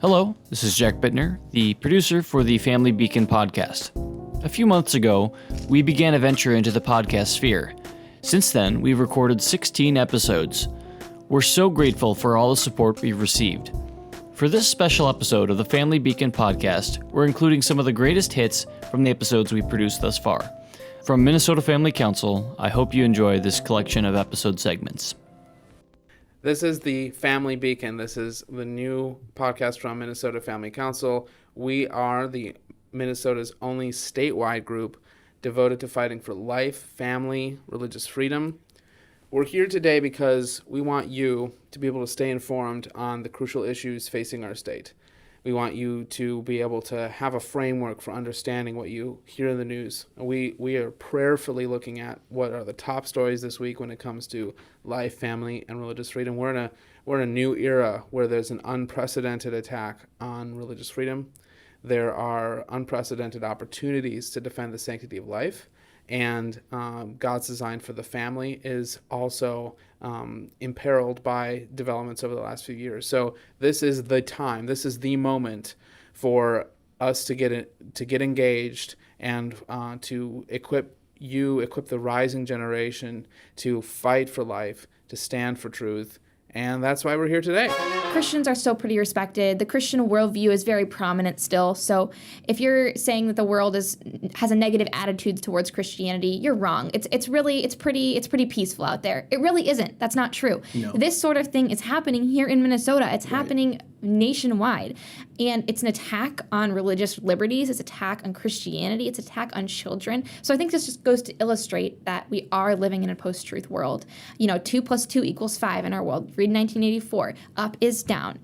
Hello, this is Jack Bittner, the producer for the Family Beacon podcast. A few months ago, we began a venture into the podcast sphere. Since then, we've recorded 16 episodes. We're so grateful for all the support we've received. For this special episode of the Family Beacon podcast, we're including some of the greatest hits from the episodes we've produced thus far. From Minnesota Family Council, I hope you enjoy this collection of episode segments. This is the Family Beacon. This is the new podcast from Minnesota Family Council. We are Minnesota's only statewide group devoted to fighting for life, family, religious freedom. We're here today because we want you to be able to stay informed on the crucial issues facing our state. We want you to be able to have a framework for understanding what you hear in the news. We are prayerfully looking at what are the top stories this week when it comes to life, family, and religious freedom. We're in a new era where there's an unprecedented attack on religious freedom. There are unprecedented opportunities to defend the sanctity of life. And God's design for the family is also imperiled by developments over the last few years. So this is the time, this is the moment for us to get engaged and to equip the rising generation to fight for life, to stand for truth. And that's why we're here today. Christians are still pretty respected. The Christian worldview is very prominent still. So if you're saying that the world has a negative attitude towards Christianity, you're wrong. It's pretty peaceful out there. It really isn't. That's not true. No. This sort of thing is happening here in Minnesota. It's happening nationwide. And it's an attack on religious liberties. It's an attack on Christianity. It's an attack on children. So I think this just goes to illustrate that we are living in a post-truth world. 2 + 2 = 5 in our world. Read 1984. Up is down.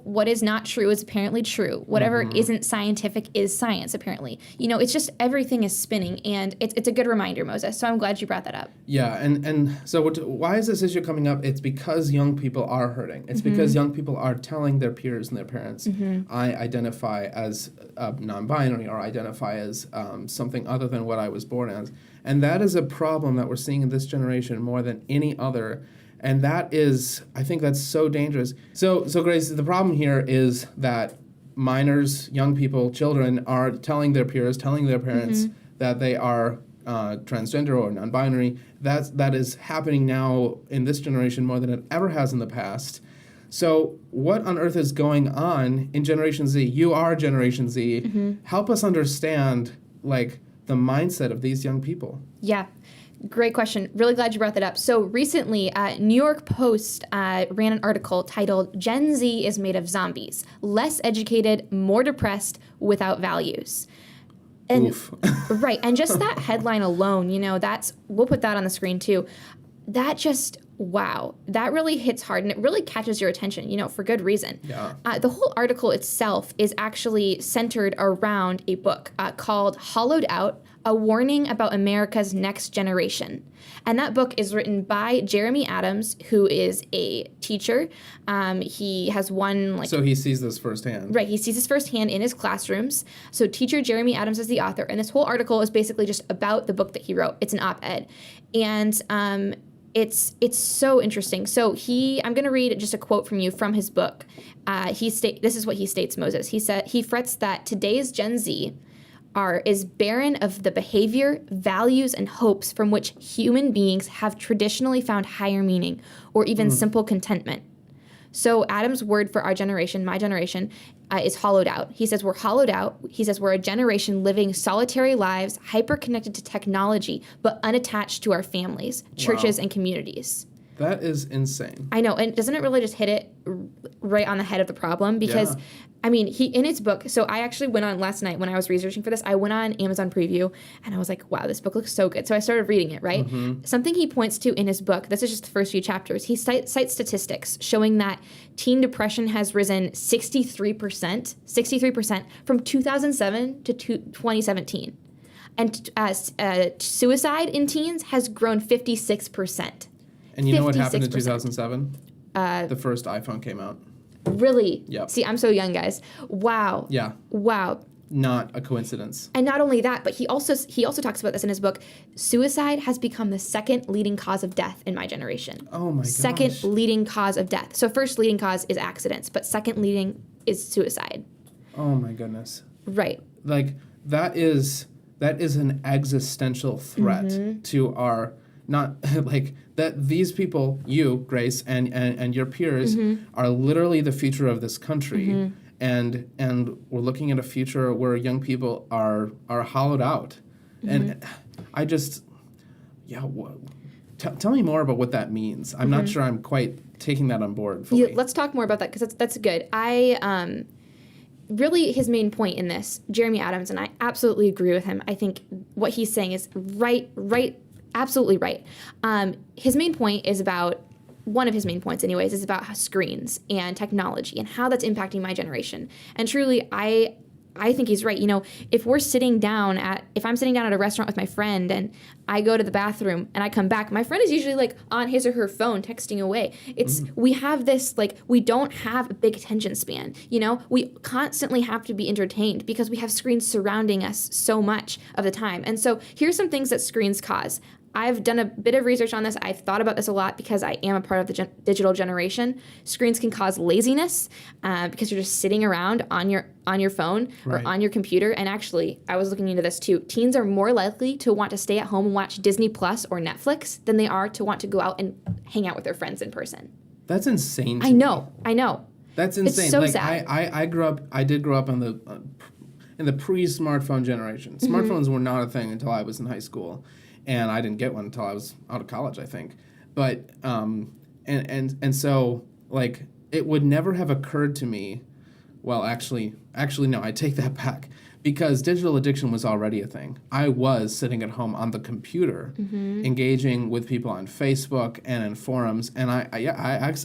What is not true is apparently true. Whatever isn't scientific is science, apparently. It's just everything is spinning, and it's a good reminder, Moses. So I'm glad you brought that up. Yeah, and so why is this issue coming up? It's because young people are hurting. It's because young people are telling their peers and their parents, I identify as non-binary or identify as something other than what I was born as. And that is a problem that we're seeing in this generation more than any other. And I think that's so dangerous. So Grace, the problem here is that minors, young people, children are telling their peers, telling their parents that they are transgender or non-binary. That is happening now in this generation more than it ever has in the past. So what on earth is going on in Generation Z? You are Generation Z. Help us understand, the mindset of these young people. Yeah. Great question. Really glad you brought that up. So recently, New York Post ran an article titled, "Gen Z is made of zombies. Less educated, more depressed, without values." And, Oof. Right. And just that headline alone, we'll put that on the screen too. That just, wow, that really hits hard, and it really catches your attention, for good reason. Yeah. The whole article itself is actually centered around a book called Hollowed Out, A Warning About America's Next Generation. And that book is written by Jeremy Adams, who is a teacher. He has won So he sees this firsthand. Right, he sees this firsthand in his classrooms. So teacher Jeremy Adams is the author, and this whole article is basically just about the book that he wrote. It's an op-ed. And it's so interesting. So I'm going to read just a quote from you from his book. This is what he states, Moses. He said, he frets that today's Gen Z is barren of the behavior, values, and hopes from which human beings have traditionally found higher meaning or even simple contentment. So Adam's word for our generation, my generation, is hollowed out. He says we're hollowed out. He says we're a generation living solitary lives, hyper-connected to technology, but unattached to our families, churches, and communities. That is insane. I know, and doesn't it really just hit it right on the head of the problem? Because, he in his book, so I actually went on last night when I was researching for this, I went on Amazon Preview, and I was like, wow, this book looks so good. So I started reading it, right? Something he points to in his book, this is just the first few chapters, he cites statistics showing that teen depression has risen 63% from 2007 to 2017. And suicide in teens has grown 56%. And you know what happened in 2007? The first iPhone came out. Really? Yep. See, I'm so young, guys. Wow. Yeah. Wow. not a coincidence. And not only that, but he also talks about this in his book. Suicide has become the second leading cause of death in my generation. Oh my gosh. Second leading cause of death. So first leading cause is accidents, but second leading is suicide. Oh my goodness. Right. Like that is an existential threat to our not like that these people, you, Grace, and your peers are literally the future of this country. And we're looking at a future where young people are hollowed out. And I just, tell me more about what that means. I'm not sure I'm quite taking that on board fully. Yeah, let's talk more about that because that's good. I really his main point in this, Jeremy Adams, and I absolutely agree with him. I think what he's saying is right, absolutely right. His main point is about. One of his main points anyways is about how screens and technology and how that's impacting my generation. And truly, I think he's right. You know, if I'm sitting down at a restaurant with my friend and I go to the bathroom and I come back, my friend is usually like on his or her phone texting away. We have this, like, we don't have a big attention span. You know, we constantly have to be entertained because we have screens surrounding us so much of the time. And so here's some things that screens cause. I've done a bit of research on this. I've thought about this a lot because I am a part of the digital generation. Screens can cause laziness because you're just sitting around on your phone or on your computer. And actually, I was looking into this too. Teens are more likely to want to stay at home and watch Disney Plus or Netflix than they are to want to go out and hang out with their friends in person. That's insane to I me. know. That's insane. It's so like, sad. I did grow up in the pre-smartphone generation. Smartphones were not a thing until I was in high school. And I didn't get one until I was out of college, I think. But and so like it would never have occurred to me. Well, actually no, I take that back because digital addiction was already a thing. I was sitting at home on the computer, engaging with people on Facebook and in forums, and I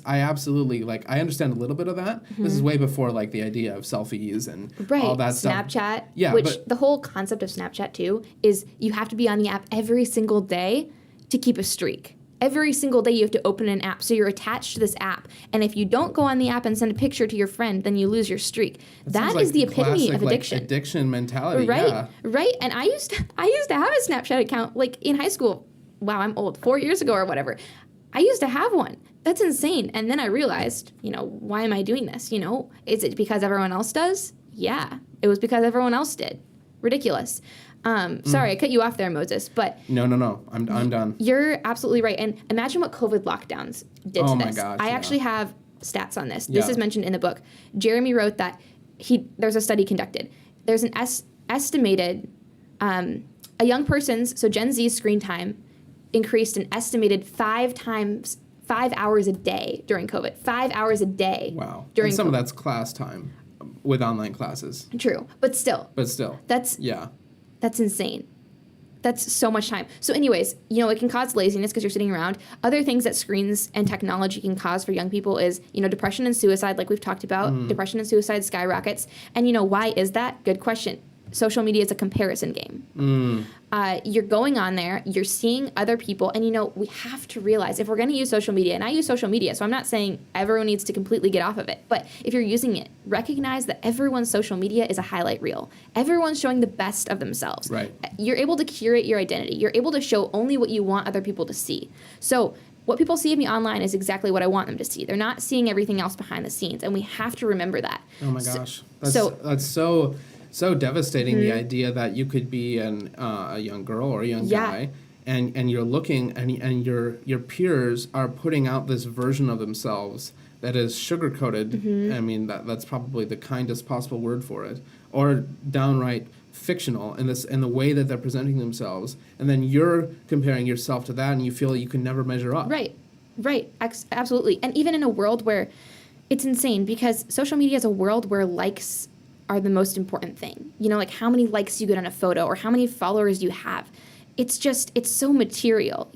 absolutely like I understand a little bit of that. This is way before like the idea of selfies and all that stuff. Snapchat, yeah, which the whole concept of Snapchat too is you have to be on the app every single day to keep a streak. Every single day you have to open an app, so you're attached to this app. And if you don't go on the app and send a picture to your friend, then you lose your streak. That is the epitome of addiction. Like, addiction mentality, right, yeah. Right. And I used to have a Snapchat account like in high school. Wow, I'm old. 4 years ago or whatever. I used to have one. That's insane. And then I realized, why am I doing this? Is it because everyone else does? Yeah, it was because everyone else did. Ridiculous. Sorry, I cut you off there, Moses, but... No. I'm done. You're absolutely right. And imagine what COVID lockdowns did to this. Oh my gosh, I actually have stats on this. Yeah. This is mentioned in the book. Jeremy wrote that there's a study conducted. There's an estimated... a young person's, so Gen Z's screen time increased an estimated 5 hours a day during COVID. 5 hours a day. Wow. During and some COVID. of that's class time with online classes. True, but still. That's insane. That's so much time. So anyways, it can cause laziness because you're sitting around. Other things that screens and technology can cause for young people is, depression and suicide, like we've talked about. Depression and suicide skyrockets. And why is that? Good question. Social media is a comparison game. You're going on there, you're seeing other people, and we have to realize if we're going to use social media, and I use social media, so I'm not saying everyone needs to completely get off of it, but if you're using it, recognize that everyone's social media is a highlight reel. Everyone's showing the best of themselves. Right. You're able to curate your identity. You're able to show only what you want other people to see. So what people see of me online is exactly what I want them to see. They're not seeing everything else behind the scenes, and we have to remember that. Oh my gosh. That's so devastating, the idea that you could be a young girl or a young guy and you're looking and your peers are putting out this version of themselves that is sugar-coated. I mean, that's probably the kindest possible word for it, or downright fictional in the way that they're presenting themselves, and then you're comparing yourself to that and you feel you can never measure up. Right. Absolutely. And even in a world where it's insane because social media is a world where likes are the most important thing. Like how many likes you get on a photo or how many followers you have. It's so material,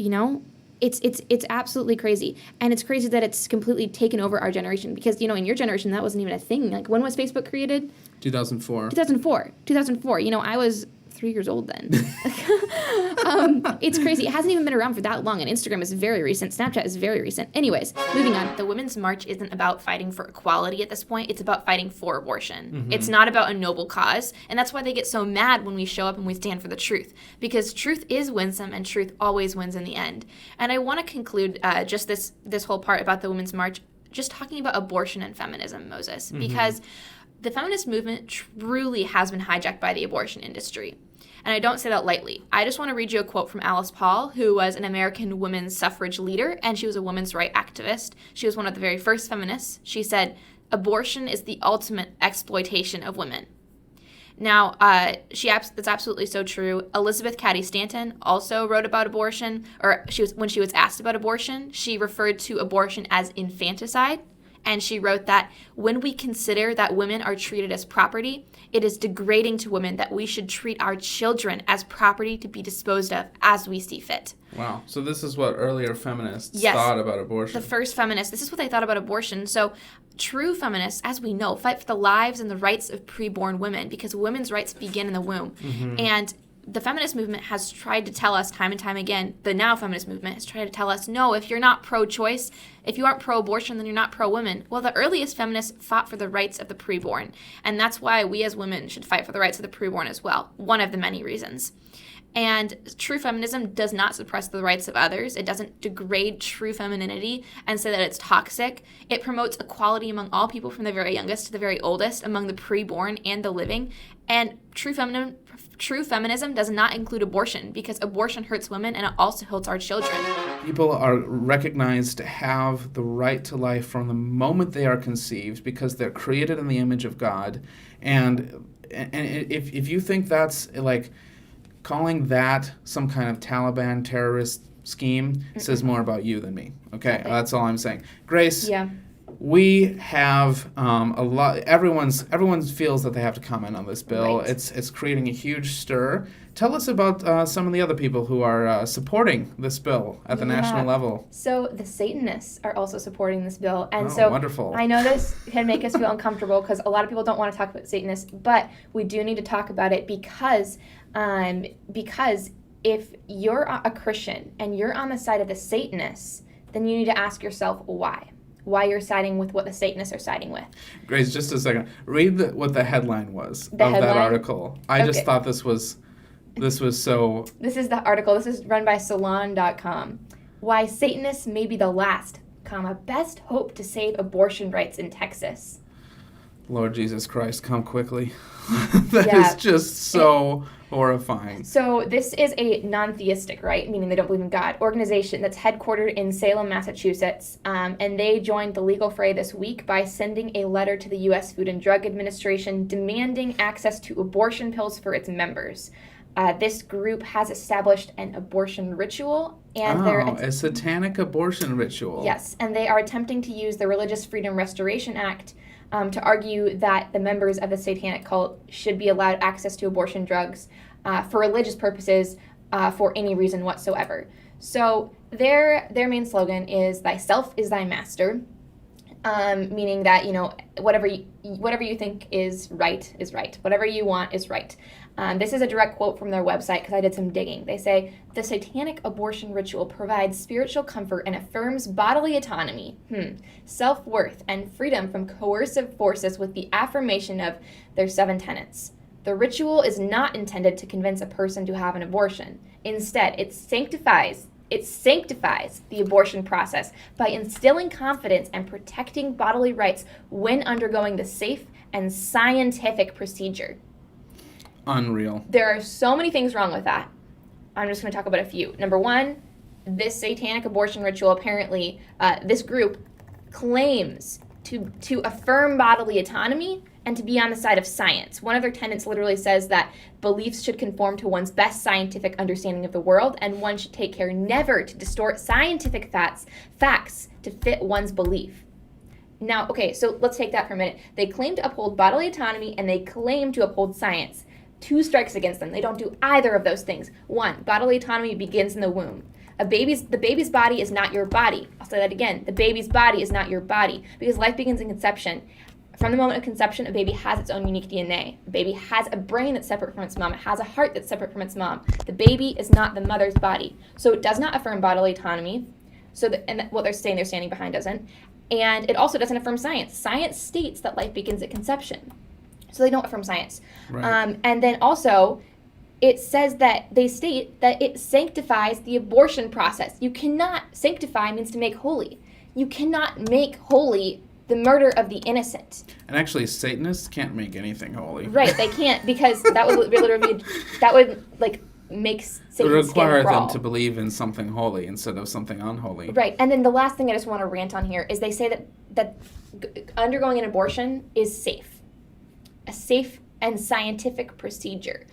It's absolutely crazy. And it's crazy that it's completely taken over our generation because, in your generation, that wasn't even a thing. Like when was Facebook created? 2004. 2004. I was 3 years old then. It's crazy. It hasn't even been around for that long, and Instagram is very recent. Snapchat is very recent. Anyways, moving on. The Women's March isn't about fighting for equality at this point. It's about fighting for abortion. Mm-hmm. It's not about a noble cause, and that's why they get so mad when we show up and we stand for the truth, because truth is winsome, and truth always wins in the end. And I want to conclude just this whole part about the Women's March just talking about abortion and feminism, Moses, because the feminist movement truly has been hijacked by the abortion industry. And I don't say that lightly. I just want to read you a quote from Alice Paul, who was an American women's suffrage leader, and she was a women's rights activist. She was one of the very first feminists. She said, "Abortion is the ultimate exploitation of women." Now, that's absolutely so true. Elizabeth Cady Stanton also wrote about abortion, or when she was asked about abortion, she referred to abortion as infanticide. And she wrote that when we consider that women are treated as property, it is degrading to women that we should treat our children as property to be disposed of as we see fit. Wow. So this is what earlier feminists thought about abortion. The first feminists, this is what they thought about abortion. So true feminists, as we know, fight for the lives and the rights of preborn women, because women's rights begin in the womb. Mm-hmm. And the feminist movement has tried to tell us time and time again, the now feminist movement has tried to tell us, no, if you're not pro-choice, if you aren't pro-abortion, then you're not pro-women. Well, the earliest feminists fought for the rights of the preborn. And that's why we as women should fight for the rights of the preborn as well. One of the many reasons. And true feminism does not suppress the rights of others. It doesn't degrade true femininity and say that it's toxic. It promotes equality among all people from the very youngest to the very oldest, among the preborn and the living. And true feminism does not include abortion, because abortion hurts women and it also hurts our children. People are recognized to have the right to life from the moment they are conceived, because they're created in the image of God. And if you think that's like calling that some kind of Taliban terrorist scheme, says more about you than me. Okay, that's all I'm saying. Grace, we have a lot. Everyone feels that they have to comment on this bill. Right. It's creating a huge stir. Tell us about some of the other people who are supporting this bill at the national level. So the Satanists are also supporting this bill. And wonderful. I know this can make us feel uncomfortable because a lot of people don't want to talk about Satanists, but we do need to talk about it because if you're a Christian and you're on the side of the Satanists, then you need to ask yourself why you're siding with what the Satanists are siding with. Grace, just a second. Read what the headline was that article. I just thought this was so... This is the article. This is run by Salon.com. Why Satanists may be the last, best hope to save abortion rights in Texas. Lord Jesus Christ, come quickly. That is just so horrifying. So this is a non-theistic, right, meaning they don't believe in God, organization that's headquartered in Salem, Massachusetts, and they joined the legal fray this week by sending a letter to the U.S. Food and Drug Administration demanding access to abortion pills for its members. This group has established an abortion ritual. And a satanic abortion ritual. Yes, and they are attempting to use the Religious Freedom Restoration Act to argue that the members of the satanic cult should be allowed access to abortion drugs for religious purposes for any reason whatsoever. So their main slogan is "Thyself is thy master," meaning that whatever you think is right is right. Whatever you want is right. This is a direct quote from their website because I did some digging. They say, "The satanic abortion ritual provides spiritual comfort and affirms bodily autonomy, self-worth, and freedom from coercive forces with the affirmation of their 7 tenets. The ritual is not intended to convince a person to have an abortion. Instead, it sanctifies the abortion process by instilling confidence and protecting bodily rights when undergoing the safe and scientific procedure." Unreal. There are so many things wrong with that. I'm just going to talk about a few. Number one, this satanic abortion ritual, apparently, this group claims to affirm bodily autonomy and to be on the side of science. One of their tenets literally says that beliefs should conform to one's best scientific understanding of the world, and one should take care never to distort scientific facts to fit one's belief. Now, okay, so let's take that for a minute. They claim to uphold bodily autonomy, and they claim to uphold science. 2 strikes against them. They don't do either of those things. 1, bodily autonomy begins in the womb. The baby's body is not your body. I'll say that again. The baby's body is not your body, because life begins in conception. From the moment of conception, a baby has its own unique DNA. A baby has a brain that's separate from its mom. It has a heart that's separate from its mom. The baby is not the mother's body. So it does not affirm bodily autonomy. And what they're standing behind doesn't. And it also doesn't affirm science. Science states that life begins at conception. So they don't affirm science. Right. And then also, it says that they state that it sanctifies the abortion process. You cannot, sanctify means to make holy. You cannot make holy the murder of the innocent. And actually, Satanists can't make anything holy. Right, they can't, because that would literally make It Satan's would require skin crawl. them to believe in something holy instead of something unholy. Right, and then the last thing I just want to rant on here is they say that undergoing an abortion is safe. A safe and scientific procedure.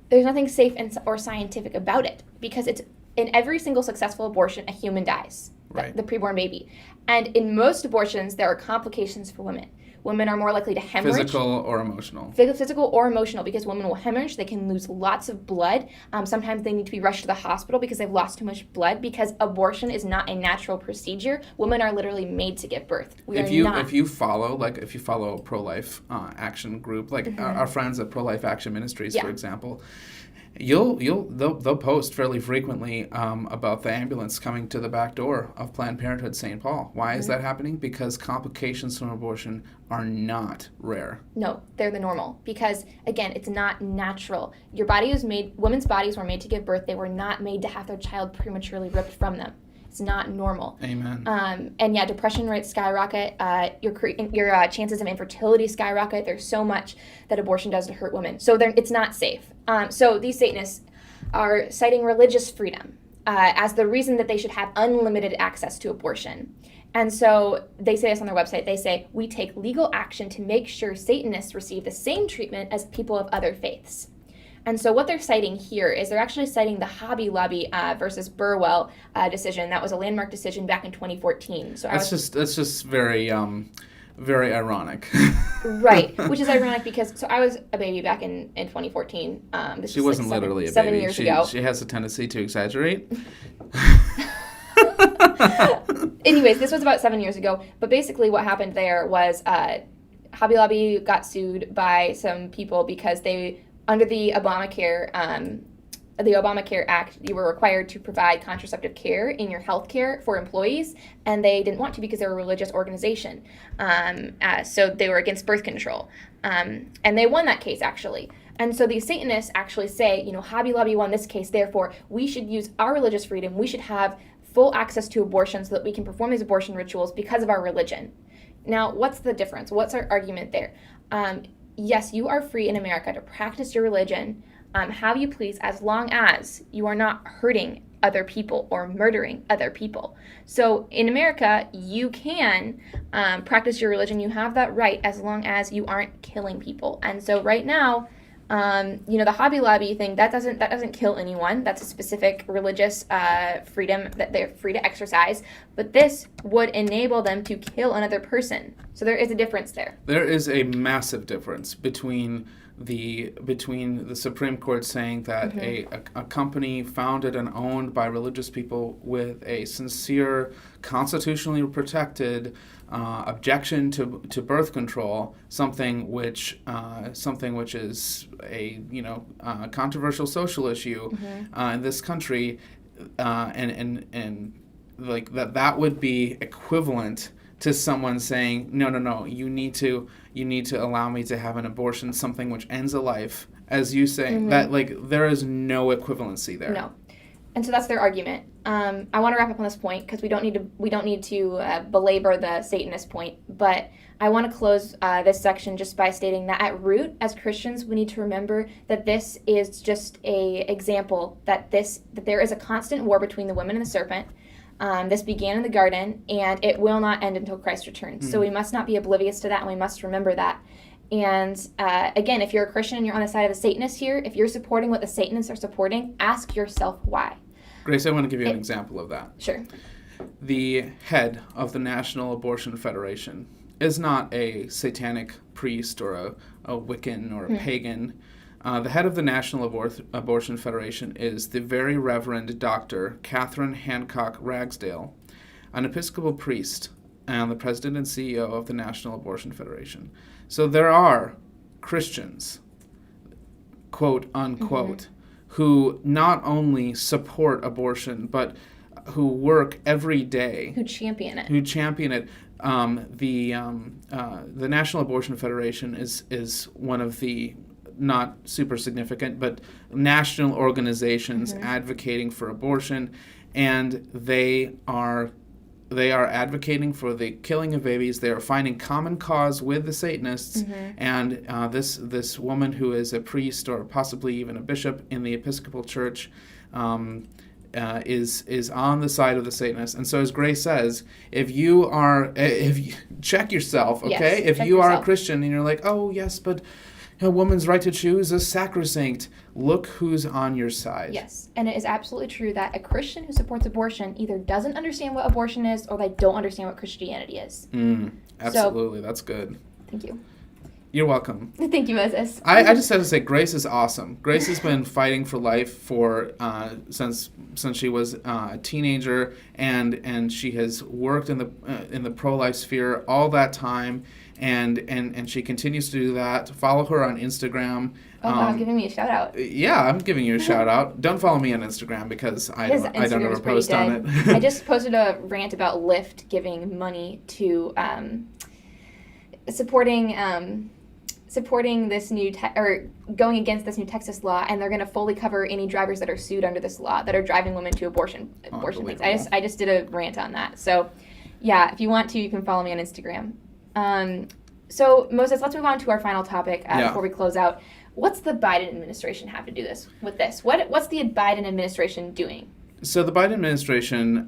There's nothing safe or scientific about it, because it's in every single successful abortion, a human dies, Right. the preborn baby. And in most abortions, there are complications for women. Women are more likely to hemorrhage. Physical or emotional. Physical or emotional, because women will hemorrhage. They can lose lots of blood. Sometimes they need to be rushed to the hospital because they've lost too much blood, because abortion is not a natural procedure. Women are literally made to give birth. If you follow a pro-life action group, like our friends at Pro-Life Action Ministries, for example, they'll post fairly frequently about the ambulance coming to the back door of Planned Parenthood St. Paul. Why is that happening? Because complications from abortion are not rare. No, they're the normal, because again, it's not natural. Your body was made, women's bodies were made to give birth. They were not made to have their child prematurely ripped from them. It's not normal. Amen. And yeah, depression rates skyrocket. Your chances of infertility skyrocket. There's so much that abortion does to hurt women. So it's not safe. So these Satanists are citing religious freedom as the reason that they should have unlimited access to abortion. And so they say this on their website. They say, we take legal action to make sure Satanists receive the same treatment as people of other faiths. And so what they're citing here is they're actually citing the Hobby Lobby versus Burwell decision. That was a landmark decision back in 2014. So that's just very very ironic. Right, which is ironic because I was a baby back in 2014. She wasn't literally a baby. 7 years ago. She has a tendency to exaggerate. Anyways, this was about 7 years ago. But basically what happened there was Hobby Lobby got sued by some people because under the Obamacare Act, you were required to provide contraceptive care in your health care for employees, and they didn't want to because they're a religious organization. So they were against birth control. And they won that case, actually. And so these Satanists actually say, Hobby Lobby won this case, therefore we should use our religious freedom. We should have full access to abortion so that we can perform these abortion rituals because of our religion. Now, what's the difference? What's our argument there? Yes, you are free in America to practice your religion how you please, as long as you are not hurting other people or murdering other people. So in America, you can practice your religion. You have that right as long as you aren't killing people. And so right now, the Hobby Lobby thing, that doesn't kill anyone. That's a specific religious freedom that they're free to exercise. But this would enable them to kill another person. So there is a difference there. There is a massive difference between the Supreme Court saying that a company founded and owned by religious people with a sincere, constitutionally protected objection to birth control, something which is a controversial social issue in this country, and like that would be equivalent to someone saying, no, you need to allow me to have an abortion, something which ends a life, as you say, that there is no equivalency there. No. And so that's their argument. I want to wrap up on this point because we don't need to belabor the Satanist point, but I want to close this section just by stating that at root, as Christians, we need to remember that this is just a example that there is a constant war between the woman and the serpent. This began in the garden, and it will not end until Christ returns. So we must not be oblivious to that, and we must remember that. And again, if you're a Christian and you're on the side of the Satanists here, if you're supporting what the Satanists are supporting, ask yourself why. Grace, I want to give you an example of that. Sure. The head of the National Abortion Federation is not a satanic priest or a Wiccan or a pagan. The head of the National Abortion Federation is the Very Reverend Dr. Catherine Hancock Ragsdale, an Episcopal priest and the president and CEO of the National Abortion Federation. So there are Christians, quote unquote, who not only support abortion, but who work every day. Who champion it. The National Abortion Federation is one of the not super significant, but national organizations advocating for abortion, and they are advocating for the killing of babies. They are finding common cause with the Satanists, and this woman who is a priest or possibly even a bishop in the Episcopal Church is on the side of the Satanists. And so, as Grace says, if you check yourself, okay, yes, if you are yourself. a Christian and you're like, oh yes, but a woman's right to choose is sacrosanct, look who's on your side. Yes, and it is absolutely true that a Christian who supports abortion either doesn't understand what abortion is or they don't understand what Christianity is. Absolutely, that's good. Thank you. You're welcome. Thank you, Moses. I just have to say, Grace is awesome. Grace has been fighting for life since she was a teenager, and she has worked in the pro-life sphere all that time, and she continues to do that. Follow her on Instagram. Oh, wow, giving me a shout out. Yeah, I'm giving you a shout out. Don't follow me on Instagram because I don't ever post on it. I just posted a rant about Lyft giving money to supporting this new or going against this new Texas law, and they're going to fully cover any drivers that are sued under this law that are driving women to abortion things. I just did a rant on that. So, yeah, if you want to, you can follow me on Instagram. So, Moses, let's move on to our final topic before we close out. What's the Biden administration have to do with this? What's the Biden administration doing? So the Biden administration,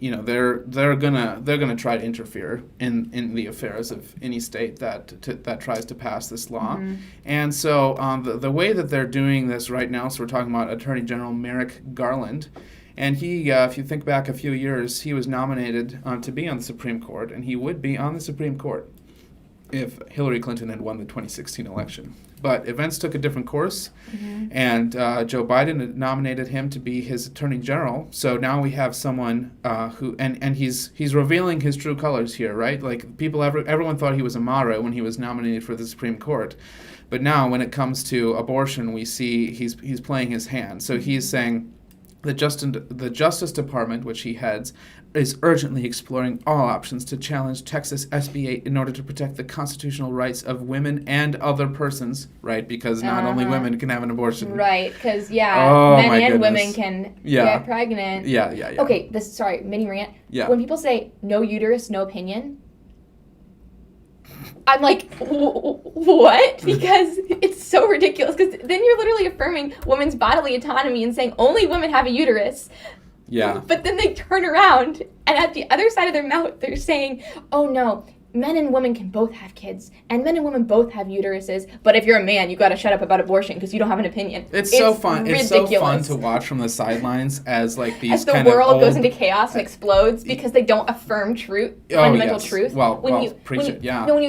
they're gonna try to interfere in the affairs of any state that tries to pass this law, and so the way that they're doing this right now. So we're talking about Attorney General Merrick Garland, and he, if you think back a few years, he was nominated to be on the Supreme Court, and he would be on the Supreme Court if Hillary Clinton had won the 2016 election. But events took a different course, and Joe Biden had nominated him to be his attorney general. So now we have someone who, and he's revealing his true colors here, right? Like everyone thought he was a moderate when he was nominated for the Supreme Court, but now when it comes to abortion, we see he's playing his hand. So he's saying the Justice Department, which he heads, is urgently exploring all options to challenge Texas SB 8 in order to protect the constitutional rights of women and other persons, right? Because not only women can have an abortion. Right, because, men and women can get pregnant. Yeah. Okay, mini rant. Yeah. When people say, no uterus, no opinion, I'm like, what? Because it's so ridiculous. Because then you're literally affirming women's bodily autonomy and saying only women have a uterus. Yeah. But then they turn around, and at the other side of their mouth, they're saying, oh, no, men and women can both have kids, and men and women both have uteruses, but if you're a man, you got to shut up about abortion because you don't have an opinion. It's so fun. Ridiculous. It's so fun to watch from the sidelines as like these as the kind of world old, goes into chaos and explodes because they don't affirm fundamental truth. When you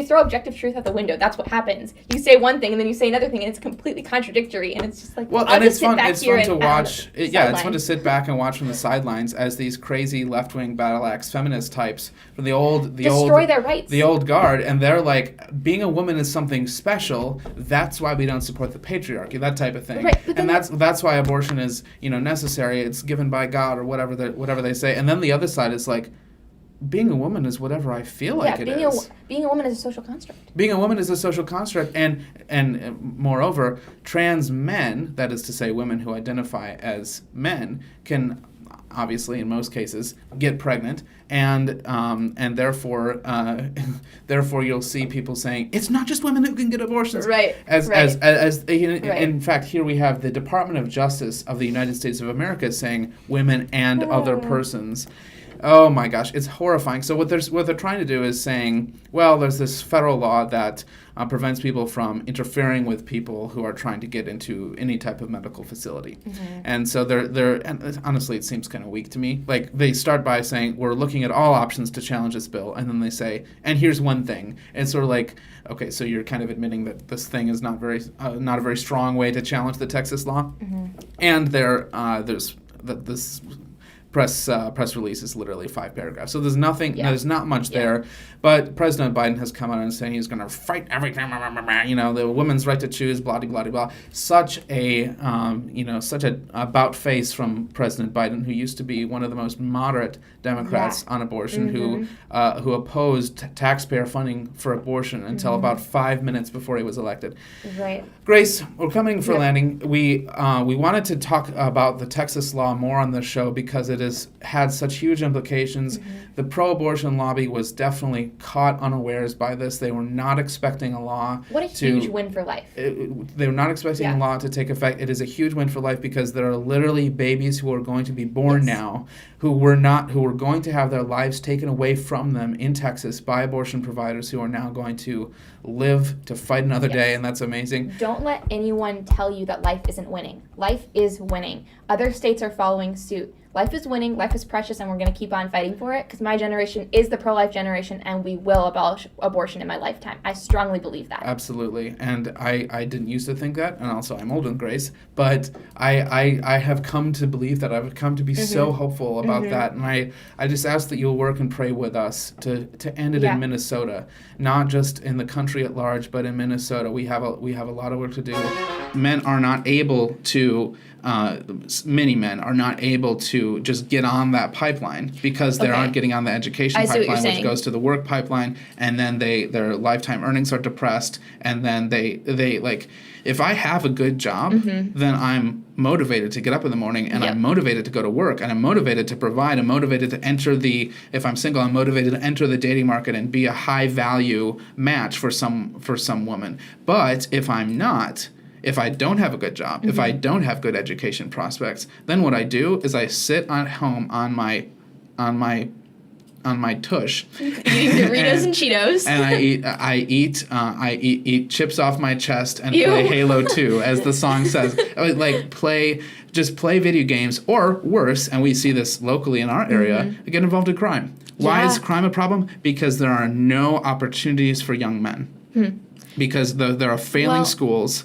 throw objective truth out the window, that's what happens. You say one thing and then you say another thing, and it's completely contradictory, and it's just like, it's fun to watch. It's fun to sit back and watch from the sidelines as these crazy left-wing battle axe feminist types from destroy their rights. The old guard, and they're like, being a woman is something special. That's why we don't support the patriarchy, that type of thing. Right, and that's why abortion is necessary. It's given by God or whatever they say. And then the other side is like, being a woman is whatever I feel like it is. Being a woman is a social construct. Being a woman is a social construct, and moreover, trans men, that is to say, women who identify as men, can obviously in most cases get pregnant, and therefore you'll see people saying it's not just women who can get abortions. Right. In fact, here we have the Department of Justice of the United States of America saying women and other persons. Oh my gosh, it's horrifying. So what they're trying to do is saying, well, there's this federal law that prevents people from interfering with people who are trying to get into any type of medical facility. And so and honestly, it seems kind of weak to me. Like, they start by saying, we're looking at all options to challenge this bill, and then they say, and here's one thing. And it's sort of like, okay, so you're kind of admitting that this thing is not a very strong way to challenge the Texas law. And there's this press release is literally 5 paragraphs. So there's nothing. Yeah. There's not much there. But President Biden has come out and saying he's going to fight everything. The women's right to choose. Blah blah blah blah. Such a about face from President Biden, who used to be one of the most moderate Democrats on abortion, who opposed taxpayer funding for abortion until about 5 minutes before he was elected. Right. Grace, we're coming for landing. We wanted to talk about the Texas law more on this show because it has had such huge implications. The pro-abortion lobby was definitely caught unawares by this. They were not expecting a law. What a huge win for life. They were not expecting a law to take effect. It is a huge win for life because there are literally babies who are going to be born now who were going to have their lives taken away from them in Texas by abortion providers who are now going to live to fight another day, and that's amazing. Don't let anyone tell you that life isn't winning. Life is winning. Other states are following suit. Life is winning, life is precious, and we're going to keep on fighting for it because my generation is the pro-life generation, and we will abolish abortion in my lifetime. I strongly believe that. Absolutely, and I didn't used to think that, and also I'm older than Grace, but I have come to believe that. I've come to be so hopeful about that, and I just ask that you'll work and pray with us to end it in Minnesota, not just in the country at large, but in Minnesota. We have a lot of work to do. Men are not able to. Many men are not able to just get on that pipeline because they aren't getting on the education pipeline, which goes to the work pipeline, and then their lifetime earnings are depressed, and then they like, if I have a good job, then I'm motivated to get up in the morning, and I'm motivated to go to work, and I'm motivated to provide, I'm motivated to enter if I'm single, I'm motivated to enter the dating market and be a high value match for some woman. But if I'm not, if I don't have a good job, if I don't have good education prospects, then what I do is I sit at home on my tush, eating Doritos and Cheetos, and I eat chips off my chest and play Halo 2, as the song says. Just play video games, or worse, and we see this locally in our area, get involved in crime. Why is crime a problem? Because there are no opportunities for young men. Because there are failing schools,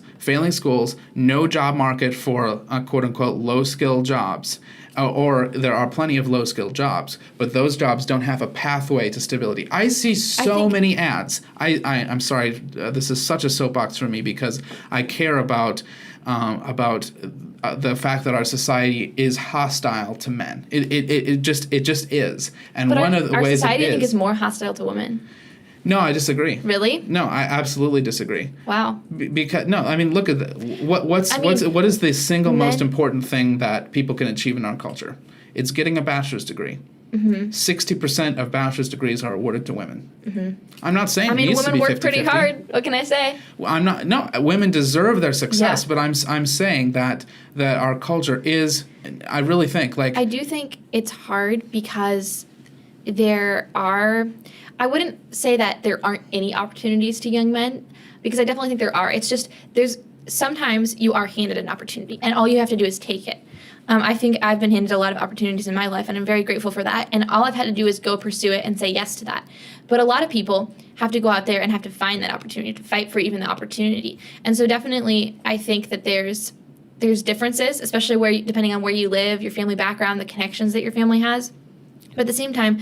no job market for quote-unquote low-skill jobs, or there are plenty of low-skill jobs, but those jobs don't have a pathway to stability. I see so many ads. I'm sorry, this is such a soapbox for me because I care about the fact that our society is hostile to men. It just is. And but one of the our ways society, it I think, is more hostile to women. No, I disagree. Really? No, I absolutely disagree. Wow. Because look at what is the single most important thing that people can achieve in our culture? It's getting a bachelor's degree. 60% of bachelor's degrees are awarded to women. I'm not saying it needs to be 50-50. Women work pretty hard. What can I say? Well, No, women deserve their success, but I'm saying that our culture is. I really think I do think it's hard because there are. I wouldn't say that there aren't any opportunities to young men, because I definitely think there are. It's just sometimes you are handed an opportunity, and all you have to do is take it. I think I've been handed a lot of opportunities in my life, and I'm very grateful for that. And all I've had to do is go pursue it and say yes to that. But a lot of people have to go out there and have to find that opportunity, to fight for even the opportunity. And so definitely I think that there's differences, especially depending on where you live, your family background, the connections that your family has. But at the same time,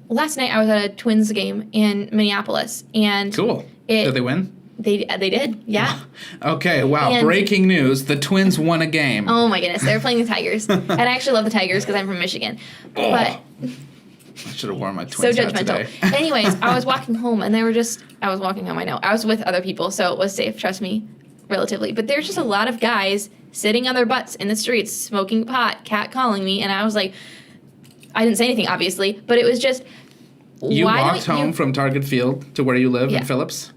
last night I was at a Twins game in Minneapolis, and cool. Did they win? They did, yeah. Okay, wow. And breaking news. The Twins won a game. Oh, my goodness. They were playing the Tigers. And I actually love the Tigers because I'm from Michigan. Oh. But I should have worn my Twins hat today. Anyways, I was walking home, and I was walking home, I know. I was with other people, so it was safe, trust me, relatively. But there's just a lot of guys sitting on their butts in the streets, smoking pot, catcalling me, and I was like, I didn't say anything, obviously, but it was just... You walked home from Target Field to where you live in Phillips?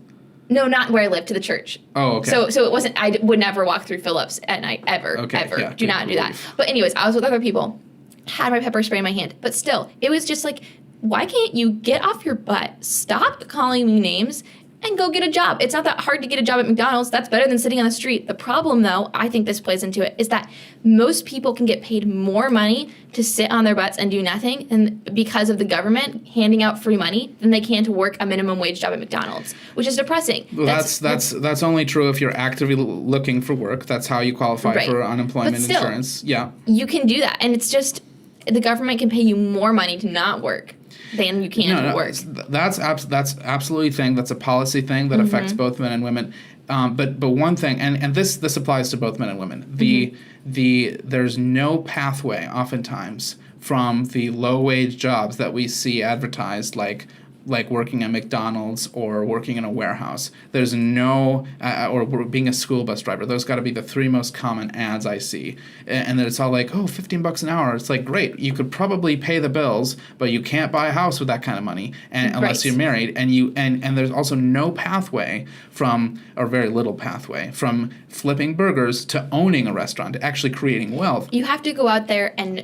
No, not where I live, to the church. Oh, okay. So it wasn't, I would never walk through Phillips at night, ever, ever. Yeah, do not do that. But anyways, I was with other people, had my pepper spray in my hand, but still, it was just like, why can't you get off your butt, stop calling me names, and go get a job? It's not that hard to get a job at McDonald's. That's better than sitting on the street. The problem, though, I think this plays into it, is that most people can get paid more money to sit on their butts and do nothing, and because of the government handing out free money, than they can to work a minimum wage job at McDonald's, which is depressing. Well, that's only true if you're actively looking for work. That's how you qualify for unemployment insurance. Yeah, you can do that, and it's just the government can pay you more money to not work than you can to work. That's absolutely a thing. That's a policy thing that affects both men and women. But one thing, and this applies to both men and women. There's no pathway oftentimes from the low wage jobs that we see advertised, like working at McDonald's or working in a warehouse. There's no, or being a school bus driver. Those got to be the 3 most common ads I see. And then it's all like, oh, $15 an hour. It's like, great, you could probably pay the bills, but you can't buy a house with that kind of money unless you're married. And there's also no pathway from, or very little pathway, from flipping burgers to owning a restaurant, to actually creating wealth. You have to go out there and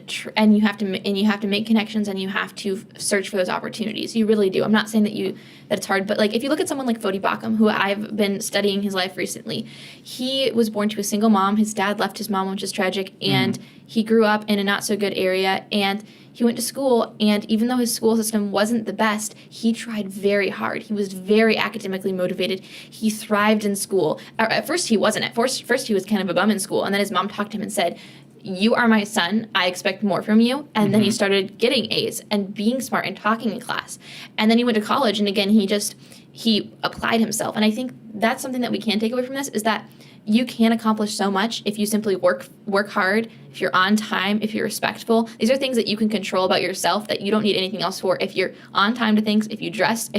you have to make connections, and you have to search for those opportunities. You really do. I'm not saying that it's hard, but like if you look at someone like Vodi Bakum, who I've been studying his life recently, he was born to a single mom. His dad left his mom, which is tragic, and he grew up in a not so good area, and he went to school, and even though his school system wasn't the best, he tried very hard. He was very academically motivated. He thrived in school. At first he wasn't. At first he was kind of a bum in school, and then his mom talked to him and said, you are my son, I expect more from you. And then he started getting A's and being smart and talking in class. And then he went to college, and again, he applied himself. And I think that's something that we can take away from this, is that you can accomplish so much if you simply work hard, if you're on time, if you're respectful. These are things that you can control about yourself that you don't need anything else for. If you're on time to things, if you dress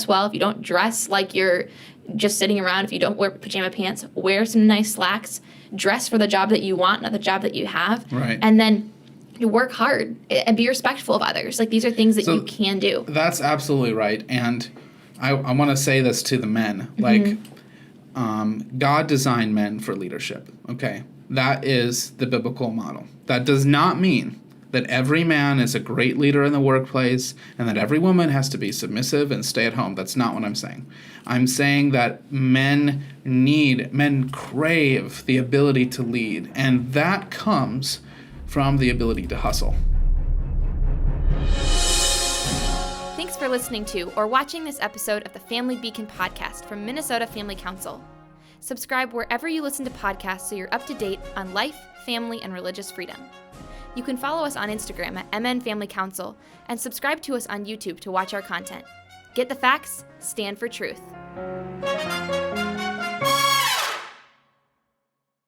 well, if you don't dress like you're just sitting around, if you don't wear pajama pants, wear some nice slacks, dress for the job that you want, not the job that you have. Right. And then you work hard and be respectful of others. Like, these are things that you can do. That's absolutely right. And I want to say this to the men. Like, God designed men for leadership. Okay. That is the biblical model. That does not mean that every man is a great leader in the workplace and that every woman has to be submissive and stay at home. That's not what I'm saying. I'm saying that men crave the ability to lead, and that comes from the ability to hustle. Thanks for listening to or watching this episode of the Family Beacon podcast from Minnesota Family Council. Subscribe wherever you listen to podcasts so you're up to date on life, family, and religious freedom. You can follow us on Instagram at MN Family Council and subscribe to us on YouTube to watch our content. Get the facts, stand for truth.